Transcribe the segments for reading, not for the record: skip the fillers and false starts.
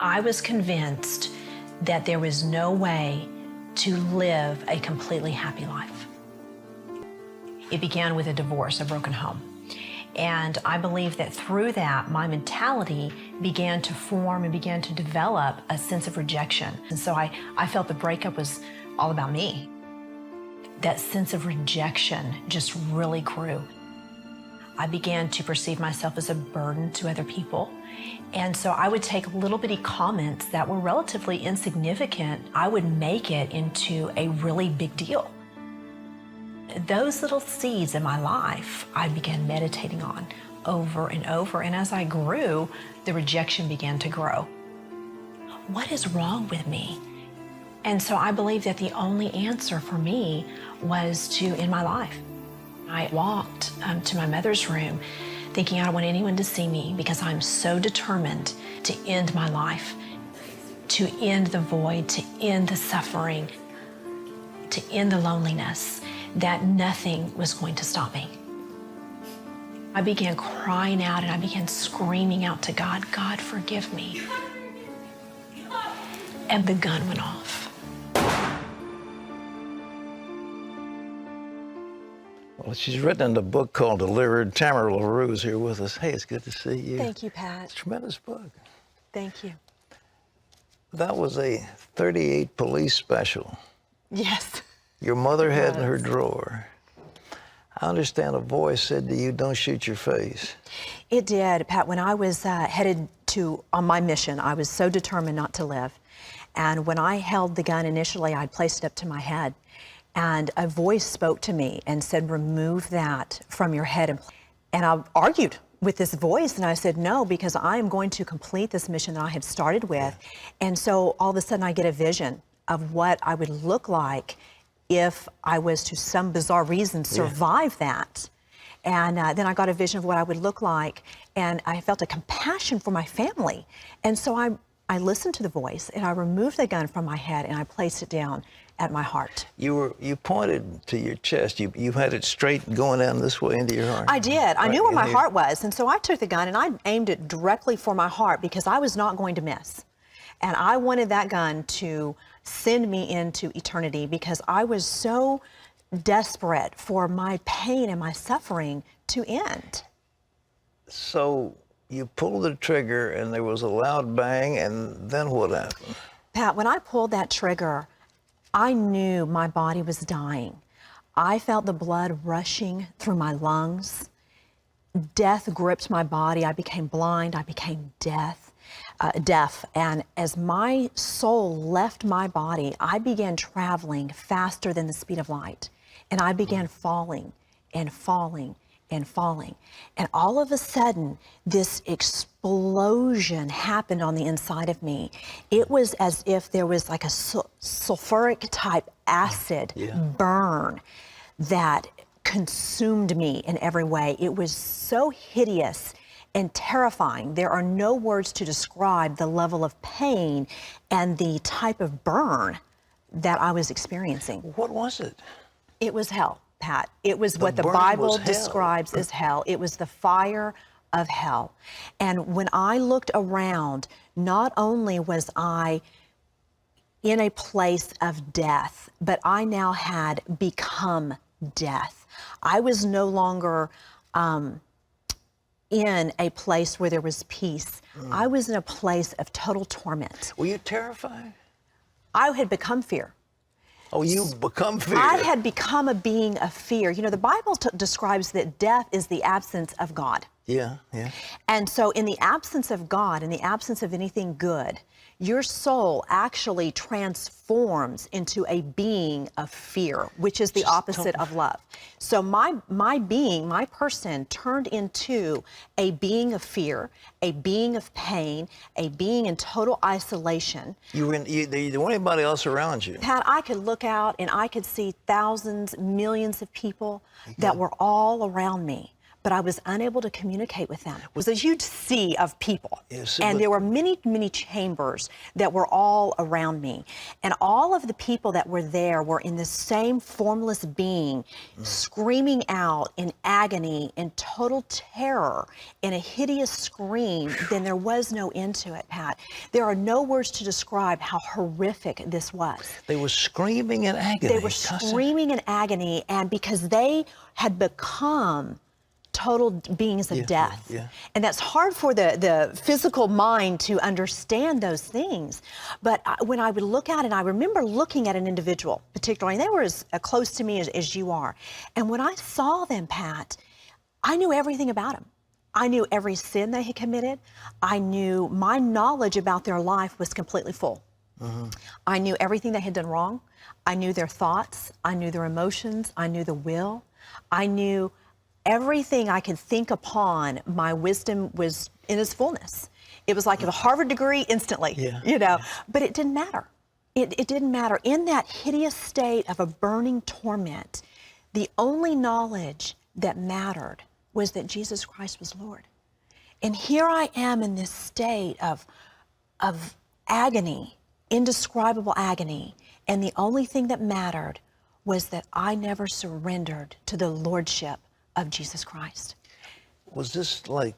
I was convinced that there was no way to live a completely happy life. It began with a divorce, a broken home. And I believe that through that, my mentality began to form and began to develop a sense of rejection. And so I felt the breakup was all about me. That sense of rejection just really grew. I began to perceive myself as a burden to other people. And so I would take little bitty comments that were relatively insignificant. I would make it into a really big deal. Those little seeds in my life, I began meditating on over and over. And as I grew, the rejection began to grow. What is wrong with me? And so I believe that the only answer for me was to end my life. I walked to my mother's room thinking I don't want anyone to see me because I'm so determined to end my life, to end the void, to end the suffering, to end the loneliness, that nothing was going to stop me. I began crying out and I began screaming out to God, God, forgive me. And the gun went off. Well, she's written a book called Delivered. Tamara LaRue is here with us. Hey, it's good to see you. Thank you, Pat. It's a tremendous book. Thank you. That was a 38 police special. Yes. Your mother had in her drawer. I understand a voice said to you, don't shoot your face. It did, Pat. When I was headed on my mission, I was so determined not to live. And when I held the gun initially, I placed it up to my head. And a voice spoke to me and said, remove that from your head. And I argued with this voice, and I said, no, because I am going to complete this mission that I have started with. And so all of a sudden I get a vision of what I would look like if I was, to some bizarre reason, survive that. And then I got a vision of what I would look like, and I felt a compassion for my family. And so I listened to the voice, and I removed the gun from my head, and I placed it down at my heart. You pointed to your chest. You had it straight going down this way into your heart. I did. I knew where my heart was, and so I took the gun and I aimed it directly for my heart because I was not going to miss. And I wanted that gun to send me into eternity because I was so desperate for my pain and my suffering to end. So you pulled the trigger and there was a loud bang, and then what happened? Pat, when I pulled that trigger, I knew my body was dying. I felt the blood rushing through my lungs. Death gripped my body. I became blind. I became deaf. And as my soul left my body, I began traveling faster than the speed of light. And I began falling and falling and falling. And all of a sudden, this explosion happened on the inside of me. It was as if there was like a sulfuric type acid burn that consumed me in every way. It was so hideous and terrifying. There are no words to describe the level of pain and the type of burn that I was experiencing. What was it? It was hell, Pat. It was what the Bible describes as hell. It was the fire of hell. And when I looked around, not only was I in a place of death, but I now had become death. I was no longer in a place where there was peace. I was in a place of total torment. Were you terrified? I had become fear. Oh, you become fear. I had become a being of fear. You know, the Bible describes that death is the absence of God. Yeah. And so in the absence of God, in the absence of anything good, your soul actually transforms into a being of fear, which is the opposite of love. So my being, my person turned into a being of fear, a being of pain, a being in total isolation. There wasn't anybody else around you. Pat, I could look out and I could see thousands, millions of people that were all around me. but I was unable to communicate with them. It was a huge sea of people. Yes, And but- there were many, many chambers that were all around me. And all of the people that were there were in the same formless being, screaming out in agony, in total terror, in a hideous scream. Then there was no end to it, Pat. There are no words to describe how horrific this was. They were screaming in agony. They were Constance. screaming in agony, and because they had become total beings of death. yeah. And that's hard for the physical mind to understand those things. But when I would look at it, I remember looking at an individual, particularly, and they were as close to me as you are. And when I saw them, Pat, I knew everything about them. I knew every sin they had committed. I knew my knowledge about their life was completely full. I knew everything they had done wrong. I knew their thoughts. I knew their emotions. I knew the will. I knew everything I could think upon. My wisdom was in its fullness. It was like a Harvard degree instantly, you know, but it didn't matter. It didn't matter. In that hideous state of a burning torment, the only knowledge that mattered was that Jesus Christ was Lord. And here I am in this state of agony, indescribable agony. And the only thing that mattered was that I never surrendered to the lordship of Jesus Christ. Was this like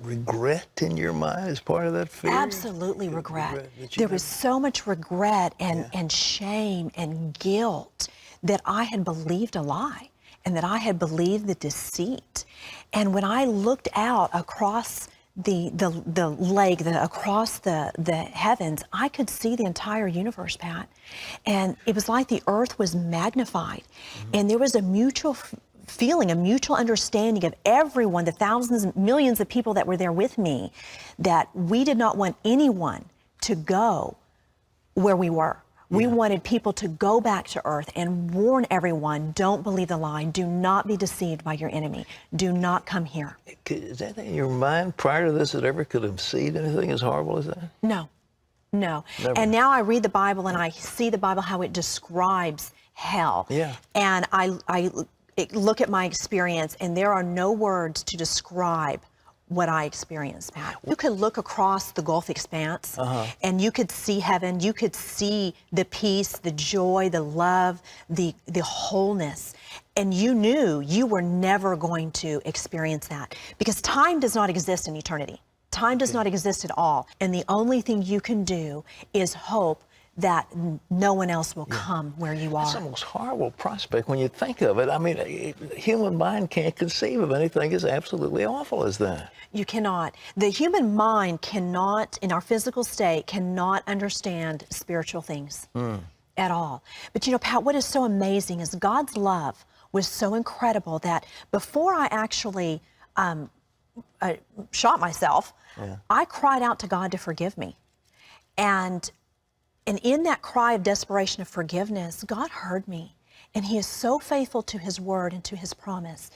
regret in your mind as part of that fear? Absolutely regret. that you There was so much regret and shame and guilt that I had believed a lie and that I had believed the deceit. And when I looked out across the lake, across the heavens, I could see the entire universe, Pat. And it was like the earth was magnified. And there was a mutual feeling, a mutual understanding of everyone, the thousands and millions of people that were there with me, that we did not want anyone to go where we were. We wanted people to go back to earth and warn everyone, don't believe the lie. Do not be deceived by your enemy. Do not come here. Is that in your mind prior to this that ever could have seen anything as horrible as that? No, no. Never. And now I read the Bible and I see the Bible, how it describes hell. Yeah. And I look at my experience, and there are no words to describe what I experienced, Pat. You could look across the Gulf expanse and you could see heaven. You could see the peace, the joy, the love, the wholeness. And you knew you were never going to experience that because time does not exist in eternity. Time does not exist at all. And the only thing you can do is hope that no one else will come where you are. It's the most horrible prospect when you think of it. I mean, human mind can't conceive of anything as absolutely awful as that. You cannot. The human mind cannot, in our physical state, cannot understand spiritual things at all. But you know, Pat, what is so amazing is God's love was so incredible that before I actually shot myself, I cried out to God to forgive me. And in that cry of desperation of forgiveness, God heard me. And He is so faithful to His word and to His promise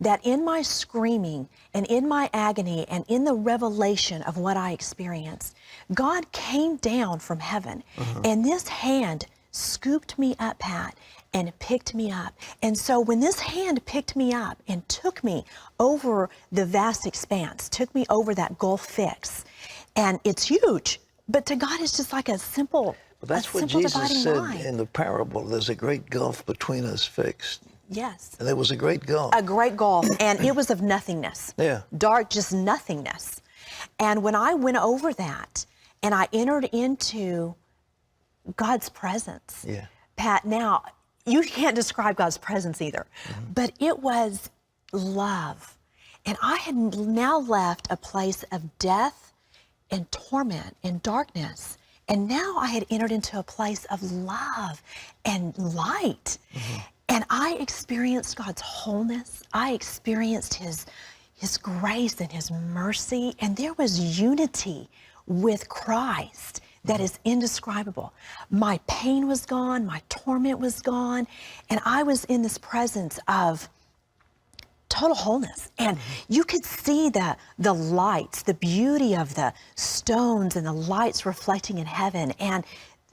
that in my screaming and in my agony and in the revelation of what I experienced, God came down from heaven and this hand scooped me up, Pat, and picked me up. And so when this hand picked me up and took me over the vast expanse, took me over that Gulf fix, and it's huge, but to God it's just like a simple, But that's what simple Jesus dividing said line. in the parable. There's a great gulf between us fixed. Yes. And there was a great gulf. A great gulf, and it was of nothingness. Yeah. Dark, just nothingness. And when I went over that and I entered into God's presence, Pat, now you can't describe God's presence either, but it was love. And I had now left a place of death and torment and darkness. And now I had entered into a place of love and light. And I experienced God's wholeness. I experienced His grace and His mercy. And there was unity with Christ that is indescribable. My pain was gone. My torment was gone. And I was in this presence of total wholeness. And you could see the lights, the beauty of the stones and the lights reflecting in heaven. And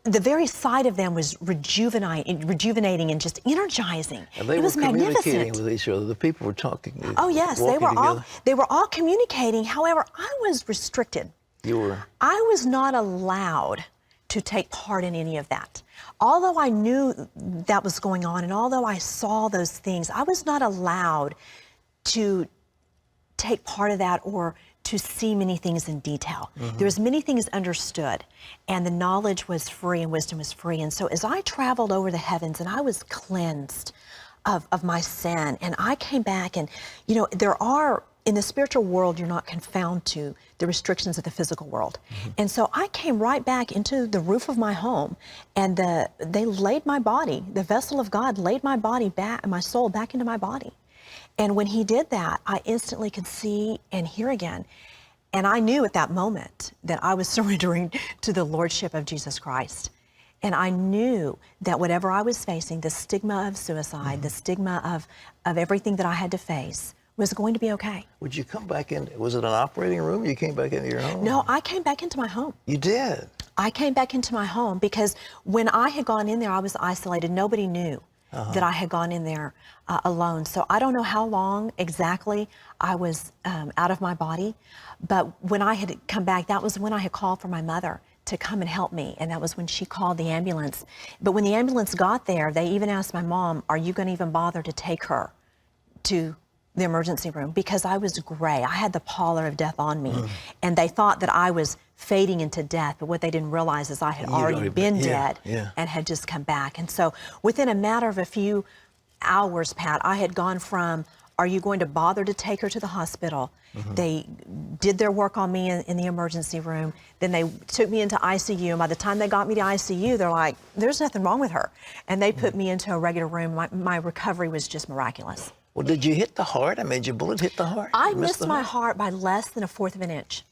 the very sight of them was rejuvenating and just energizing. And they it was were communicating magnificent. with each other. The people were talking. Oh yes, walking they were all communicating. However, I was restricted. You were. I was not allowed to take part in any of that. Although I knew that was going on and although I saw those things, I was not allowed to take part of that or to see many things in detail. There was many things understood, and the knowledge was free and wisdom was free. And so as I traveled over the heavens and I was cleansed of my sin, and I came back, and you know, there are, in the spiritual world, you're not confounded to the restrictions of the physical world. And so I came right back into the roof of my home, and they laid my body, the vessel of God laid my body back, my soul back into my body. And when he did that, I instantly could see and hear again. And I knew at that moment that I was surrendering to the Lordship of Jesus Christ. And I knew that whatever I was facing, the stigma of suicide, the stigma of everything that I had to face, was going to be okay. Would you come back in? Was it an operating room? You came back into your home? No, I came back into my home. You did? I came back into my home because when I had gone in there, I was isolated. Nobody knew that I had gone in there alone. So I don't know how long exactly I was out of my body, but when I had come back, that was when I had called for my mother to come and help me, and that was when she called the ambulance. But when the ambulance got there, they even asked my mom, "Are you going to even bother to take her to the emergency room?" Because I was gray. I had the pallor of death on me, and they thought that I was fading into death, but what they didn't realize is I had already been dead and had just come back. And so within a matter of a few hours, Pat, I had gone from, "Are you going to bother to take her to the hospital?" They did their work on me in the emergency room. Then they took me into ICU. And by the time they got me to ICU, they're like, "There's nothing wrong with her." And they put me into a regular room. My recovery was just miraculous. Well, did you hit the heart? I mean, did your bullet hit the heart? I You missed my heart by less than a fourth of an inch.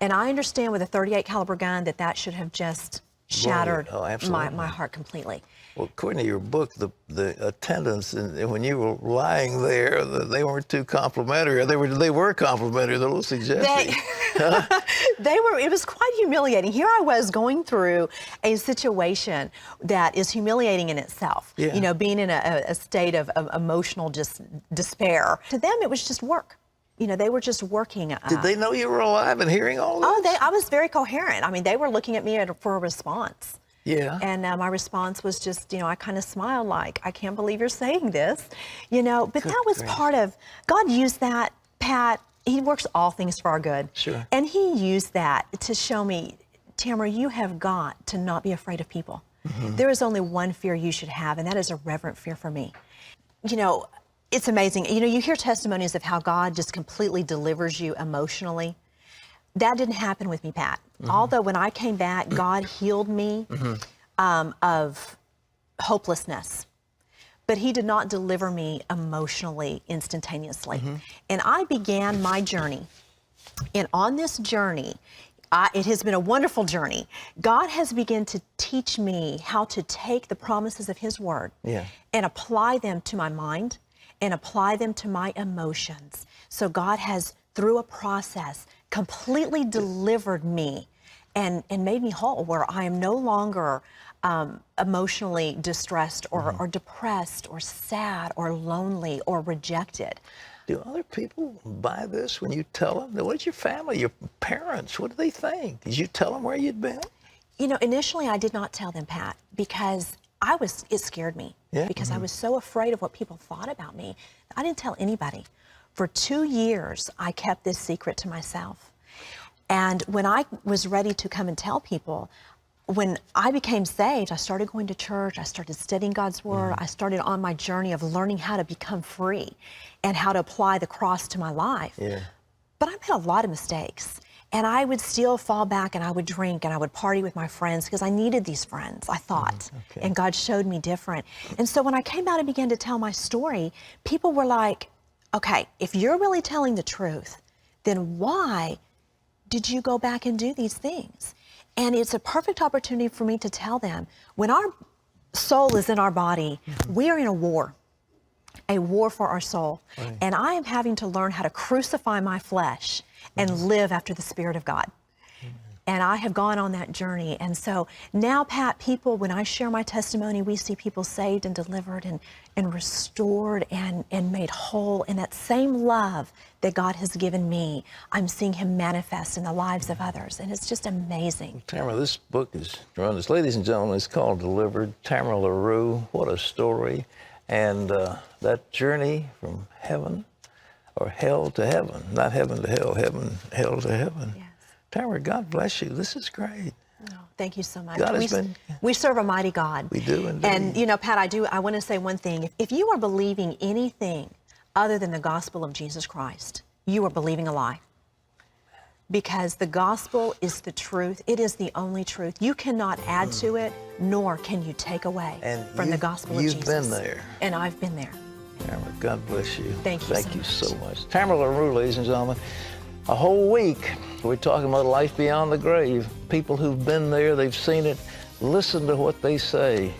And I understand with a .38 caliber gun that should have just shattered my heart completely. Well, according to your book, the attendants, and when you were lying there, they weren't too complimentary. They were complimentary. They're a little suggestive. It was quite humiliating. Here I was going through a situation that is humiliating in itself. Yeah. You know, being in a state of emotional just despair. To them, it was just work. You know, they were just working. Did they know you were alive and hearing all this? I was very coherent. I mean, they were looking at me for a response. Yeah. And my response was just, you know, I kind of smiled like, "I can't believe you're saying this," you know, but that was part of, God used that, Pat. He works all things for our good. Sure. And he used that to show me, "Tamara, you have got to not be afraid of people. There is only one fear you should have, and that is a reverent fear for me." You know, it's amazing. You know, you hear testimonies of how God just completely delivers you emotionally. That didn't happen with me, Pat. Although when I came back, God healed me of hopelessness. But he did not deliver me emotionally instantaneously. And I began my journey. And on this journey, it has been a wonderful journey. God has begun to teach me how to take the promises of his word and apply them to my mind and apply them to my emotions. So God has, through a process, completely delivered me and made me whole, where I am no longer emotionally distressed or depressed or sad or lonely or rejected. Do other people buy this when you tell them? What's your family, your parents? What do they think? Did you tell them where you'd been? You know, initially I did not tell them, Pat, because it scared me. Because I was so afraid of what people thought about me. I didn't tell anybody. For 2 years, I kept this secret to myself. And when I was ready to come and tell people, when I became saved, I started going to church, I started studying God's word, I started on my journey of learning how to become free and how to apply the cross to my life. But I made a lot of mistakes. And I would still fall back and I would drink and I would party with my friends because I needed these friends, I thought. And God showed me different. And so when I came out and began to tell my story, people were like, "Okay, if you're really telling the truth, then why did you go back and do these things?" And it's a perfect opportunity for me to tell them, when our soul is in our body, we are in a war for our soul. And I am having to learn how to crucify my flesh and live after the Spirit of God. And I have gone on that journey. And so now, Pat, people, when I share my testimony, we see people saved and delivered and restored and made whole. And that same love that God has given me, I'm seeing Him manifest in the lives of others. And it's just amazing. Tamara, this book is tremendous. Ladies and gentlemen, it's called Delivered. Tamara LaRue, what a story. And that journey from heaven, or hell to heaven, not heaven to hell, hell to heaven. Yes. Tamara, God bless you. This is great. Oh, thank you so much. God has been- we serve a mighty God. We do indeed. And, you know, Pat, I want to say one thing. If you are believing anything other than the gospel of Jesus Christ, you are believing a lie. Because the gospel is the truth. It is the only truth. You cannot add to it, nor can you take away And from the gospel of Jesus. you've been there. And I've been there. Tamara, God bless you. Thank you Thank you so so much. Tamara LaRue, ladies and gentlemen. A whole week, we're talking about life beyond the grave. People who've been there, they've seen it. Listen to what they say.